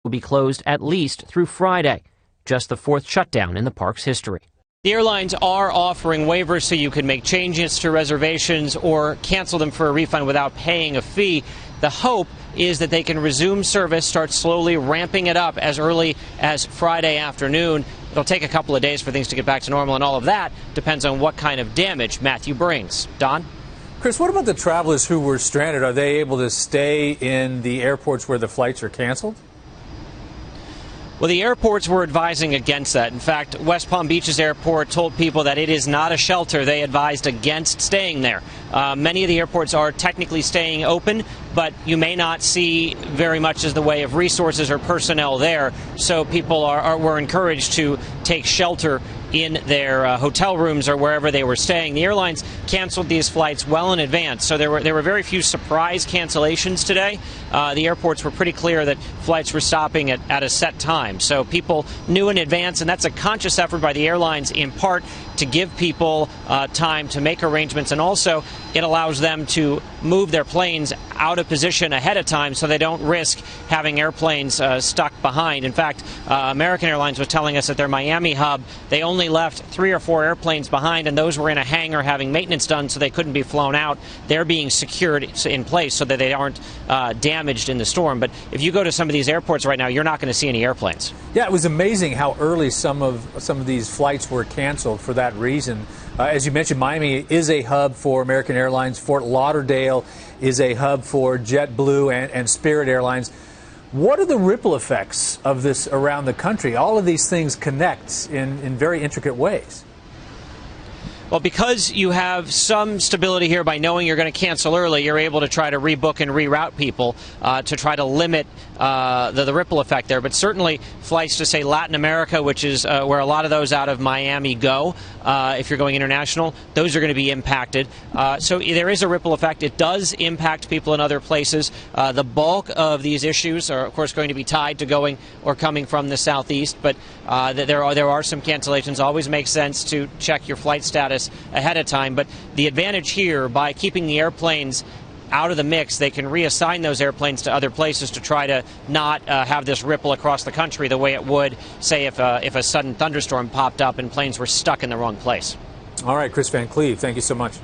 will be closed at least through Friday, just the fourth shutdown in the park's history. The airlines are offering waivers so you can make changes to reservations or cancel them for a refund without paying a fee. The hope is that they can resume service, start slowly ramping it up as early as Friday afternoon. It'll take a couple of days for things to get back to normal, and all of that depends on what kind of damage Matthew brings. Don? Chris, what about the travelers who were stranded? Are they able to stay in the airports where the flights are canceled? Well, the airports were advising against that. In fact, West Palm Beach's airport told people that it is not a shelter. They advised against staying there. Many of the airports are technically staying open, but you may not see very much as the way of resources or personnel there. So people were encouraged to take shelter in their hotel rooms or wherever they were staying. The airlines canceled these flights well in advance, so there were very few surprise cancellations today. The airports were pretty clear that flights were stopping at a set time, so people knew in advance, and that's a conscious effort by the airlines in part to give people time to make arrangements, and also it allows them to move their planes out of position ahead of time so they don't risk having airplanes stuck behind. In fact, American Airlines was telling us at their Miami hub they only left 3 or 4 airplanes behind, and those were in a hangar having maintenance done, so they couldn't be flown out. They're being secured in place so that they aren't damaged in the storm. But if you go to some of these airports right now, you're not going to see any airplanes. Yeah, it was amazing how early some of these flights were canceled for that reason. As you mentioned, Miami is a hub for American Airlines. Fort Lauderdale is a hub for JetBlue and Spirit Airlines. What are the ripple effects of this around the country? All of these things connect in very intricate ways. Well, because you have some stability here by knowing you're going to cancel early, you're able to try to rebook and reroute people to try to limit the ripple effect there. But certainly flights to, say, Latin America, which is where a lot of those out of Miami go, if you're going international, those are going to be impacted. So there is a ripple effect. It does impact people in other places. The bulk of these issues are, of course, going to be tied to going or coming from the southeast. But there are some cancellations. Always makes sense to check your flight status ahead of time. But the advantage here, by keeping the airplanes out of the mix, they can reassign those airplanes to other places to try to not have this ripple across the country the way it would, say, if a sudden thunderstorm popped up and planes were stuck in the wrong place. All right, Chris Van Cleve, thank you so much.